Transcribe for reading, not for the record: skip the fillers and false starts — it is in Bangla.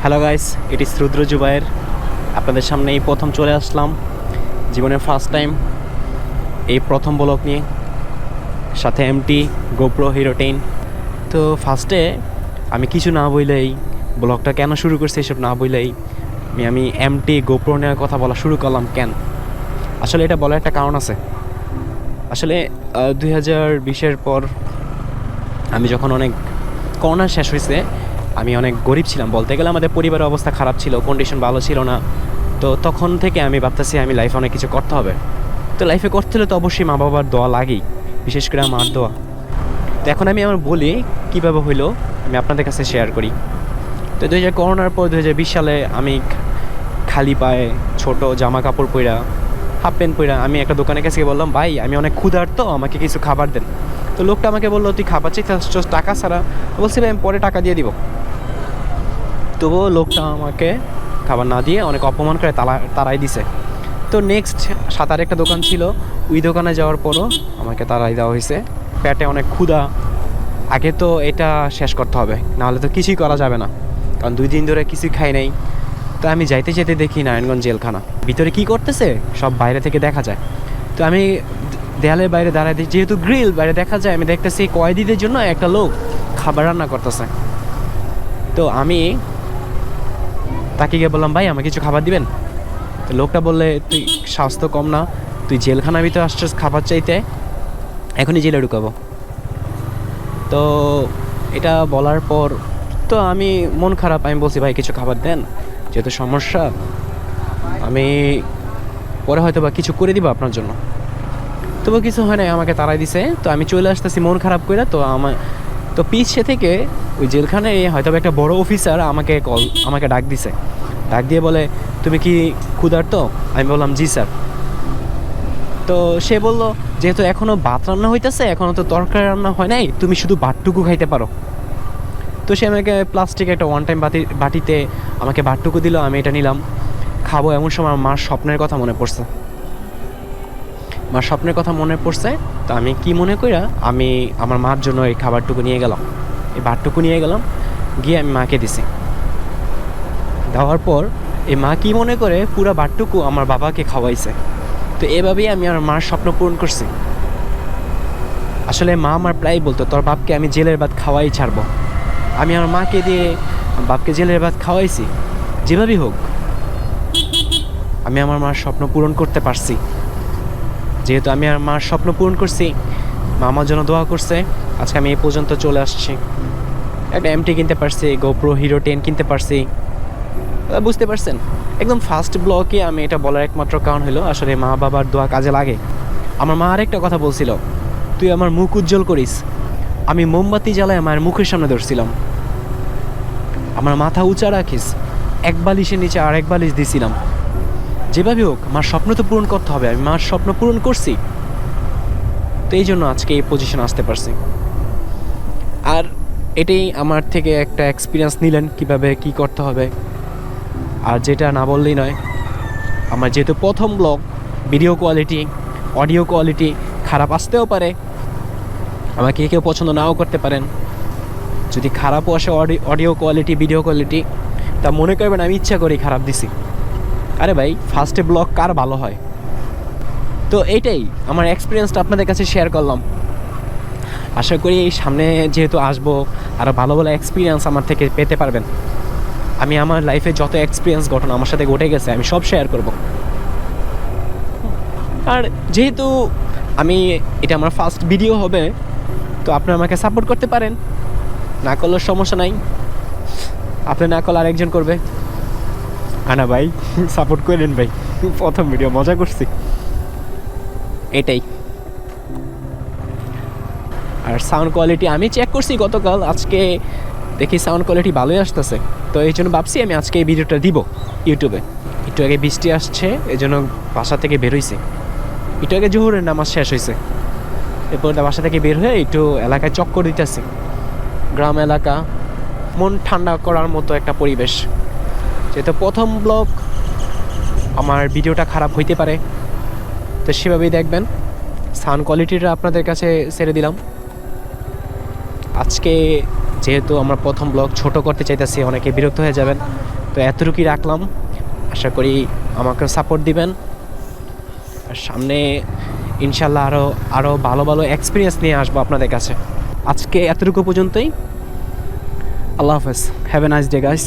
হ্যালো গাইস, ইট ইজ রুদ্র জুবায়ের। আপনাদের সামনে এই প্রথম চলে আসলাম, জীবনের ফার্স্ট টাইম এই প্রথম ব্লগ নিয়ে, সাথে এমটি গোপ্রো হিরো 10। তো ফার্স্টে আমি কিছু না বললেই, ব্লগটা কেন শুরু করছি এসব না বললেই আমি এমটি গোপ্রো নেওয়ার কথা বলা শুরু করলাম কেন। আসলে এটা বলার একটা কারণ আছে। আসলে 2020-এর পর আমি যখন অনেক করোনা শেষ হয়েছে, আমি অনেক গরিব ছিলাম বলতে গেলে। আমাদের পরিবারের অবস্থা খারাপ ছিল, কন্ডিশন ভালো ছিল না। তো তখন থেকে আমি ভাবতেছি আমি লাইফে অনেক কিছু করতে হবে। তো লাইফে করতে হলে তো অবশ্যই মা বাবার দোয়া লাগেই, বিশেষ করে আমার দোয়া। তো এখন আমি আমার বলি কীভাবে হইলো আমি আপনাদের কাছে শেয়ার করি। তো করোনার পর 2020 সালে আমি খালি পায়ে ছোট জামা কাপড় পইরা, হাফ প্যান্ট পইরা আমি একটা দোকানের কাছে গিয়ে বললাম, ভাই আমি অনেক ক্ষুধার্ত, আমাকে কিছু খাবার দেন। তো লোকটা আমাকে বললো, তুই খাবার চাইছিস টাকা ছাড়া? বলছি ভাই আমি পরে টাকা দিয়ে দিব। তবুও লোকটা আমাকে খাবার না দিয়ে অনেক অপমান করে তাড়াই দিছে। তো নেক্সট 7 একটা দোকান ছিল, ওই দোকানে যাওয়ার পরও আমাকে তাড়াই দেওয়া হয়েছে। পেটে অনেক ক্ষুধা, আগে তো এটা শেষ করতে হবে, নাহলে তো কিছুই করা যাবে না, কারণ 2 দিন ধরে কিছুই খাই নাই। তো আমি যাইতে যেতে দেখি নারায়ণগঞ্জ জেলখানা, ভিতরে কি করতেছে সব বাইরে থেকে দেখা যায়। তো আমি দেয়ালের বাইরে দাঁড়াই দিই, যেহেতু গ্রিল বাইরে দেখা যায়, আমি দেখতেছি কয়েদিদের জন্য একটা লোক খাবার রান্না করতেছে। তো আমি তাকে গিয়ে বললাম, ভাই আমাকে কিছু খাবার দিবেন? তো লোকটা বললে, তুই স্বাস্থ্য কম না, তুই জেলখানার ভিতরে আসছিস খাবার চাইতে, এখনই জেলে ঢুকাবো। তো এটা বলার পর তো আমি মন খারাপ, আমি বলছি ভাই কিছু খাবার দেন, যেহেতু সমস্যা, আমি পরে হয়তো বা কিছু করে দিব আপনার জন্য। তবু কিছু হয় না, আমাকে তাড়াই দিছে। তো আমি চলে আসতেছি মন খারাপ করে। তো পিছে থেকে ওই জেলখানায় হয়তো একটা বড় অফিসার আমাকে ডাক দিছে, ডাক দিয়ে বলে, তুমি কি ক্ষুধার্ত? আমি বললাম জি স্যার। তো সে বললো, যেহেতু এখনও ভাত রান্না হইতেছে, এখনও তো তরকারি রান্না হয় নাই, তুমি শুধু ভাতটুকু খাইতে পারো। তো সে আমাকে প্লাস্টিক একটা ওয়ান টাইম বাটিতে আমাকে ভাতটুকু দিল, আমি এটা নিলাম খাবো। এমন সময় আমার মার স্বপ্নের কথা মনে পড়ছে। তো আমি কি মনে কইরা আমি আমার মার জন্য এই খাবারটুকু নিয়ে গেলাম, এই ভাতটুকু নিয়ে গেলাম, গিয়ে আমি মাকে দিছি। দেওয়ার পর এই মা কি মনে করে পুরো ভাতটুকু আমার বাবাকে খাওয়াইছে। তো এভাবেই আমি আমার মার স্বপ্ন পূরণ করছি। আসলে মা আমার প্রায় বলতো, তোর বাপকে আমি জেলের ভাত খাওয়াই ছাড়বো। আমি আমার মাকে দিয়ে বাপকে জেলের ভাত খাওয়াইছি। যেভাবেই হোক আমি আমার মার স্বপ্ন পূরণ করতে পারছি। যেহেতু আমি আর মার স্বপ্ন পূরণ করছি, মা আমার জন্য দোয়া করছে, আজকে আমি এই পর্যন্ত চলে আসছি। একটা এমটি কিনতে পারছি, গোপ্রো হিরো 10 কিনতে পারছি। বুঝতে পারছেন, একদম ফার্স্ট ব্লকে আমি এটা বলার একমাত্র কারণ হলো আসলে মা বাবার দোয়া কাজে লাগে। আমার মা আরেকটা কথা বলছিল, তুই আমার মুখ উজ্জ্বল করিস। আমি মোমবাতি জ্বালায় আমার মুখের সামনে ধরছিলাম, আমার মাথা উঁচা রাখিস, এক বালিশের নিচে আর এক বালিশ দিছিলাম। যেভাবে হোক মার স্বপ্ন তো পূরণ করতে হবে, আমি মার স্বপ্ন পূরণ করছি। তো এই জন্য আজকে এই পজিশনে আসতে পারছি। আর এটাই আমার থেকে একটা এক্সপিরিয়েন্স নিলেন কিভাবে কি করতে হবে। আর যেটা না বললেই নয়, আমার যেহেতু প্রথম blog, video quality, audio quality খারাপ আসতেও পারে, আমাকে কেউ পছন্দ নাও করতে পারেন। যদি খারাপও আসে অডিও কোয়ালিটি, ভিডিও কোয়ালিটি, তা মনে করবেন আমি ইচ্ছা করেই খারাপ দিছি। আরে ভাই, ফার্স্টে ব্লগ কার ভালো হয়? তো এইটাই আমার এক্সপিরিয়েন্সটা আপনাদের কাছে শেয়ার করলাম। আশা করি এই সামনে যেহেতু আসবো, আরও ভালো ভালো এক্সপিরিয়েন্স আমার থেকে পেতে পারবেন। আমি আমার লাইফে যত এক্সপিরিয়েন্স ঘটনা আমার সাথে ঘটে গেছে আমি সব শেয়ার করব। আর যেহেতু এটা আমার ফার্স্ট ভিডিও হবে, তো আপনি আমাকে সাপোর্ট করতে পারেন, না করলেও সমস্যা নাই। আপনি না করলে আরেকজন করবে। আনা ভাই, সাপোর্ট করেন ভাই, প্রথম ভিডিও মজা করছি এটাই। আর সাউন্ড কোয়ালিটি আমি চেক করছি গতকাল, আজকে দেখি সাউন্ড কোয়ালিটি ভালোই আসতেছে। তো এই জন্য ভাবছি আমি আজকে এই ভিডিওটা দিব ইউটিউবে। একটু আগে বৃষ্টি আসছে, এই জন্য বাসা থেকে বের হয়েছি। একটু আগে জোহরের নামাজ শেষ হয়েছে, এরপর বাসা থেকে বের হয়ে একটু এলাকায় চক্কর দিতেছি। গ্রাম এলাকা, মন ঠান্ডা করার মতো একটা পরিবেশ। যেহেতু প্রথম ব্লগ, আমার ভিডিওটা খারাপ হইতে পারে, তো সেভাবেই দেখবেন। সাউন্ড কোয়ালিটিটা আপনাদের কাছে ছেড়ে দিলাম। আজকে যেহেতু আমরা প্রথম ব্লগ ছোট করতে চাইতেছি, অনেকে বিরক্ত হয়ে যাবেন, তো এতটুকুই রাখলাম, আশা করি আমাকেও সাপোর্ট দিবেন। আর সামনে ইনশাল্লাহ আরও ভালো ভালো এক্সপিরিয়েন্স নিয়ে আসবো আপনাদের কাছে। আজকে এতটুকু পর্যন্তই। আল্লাহ হাফেজ, have a nice day guys.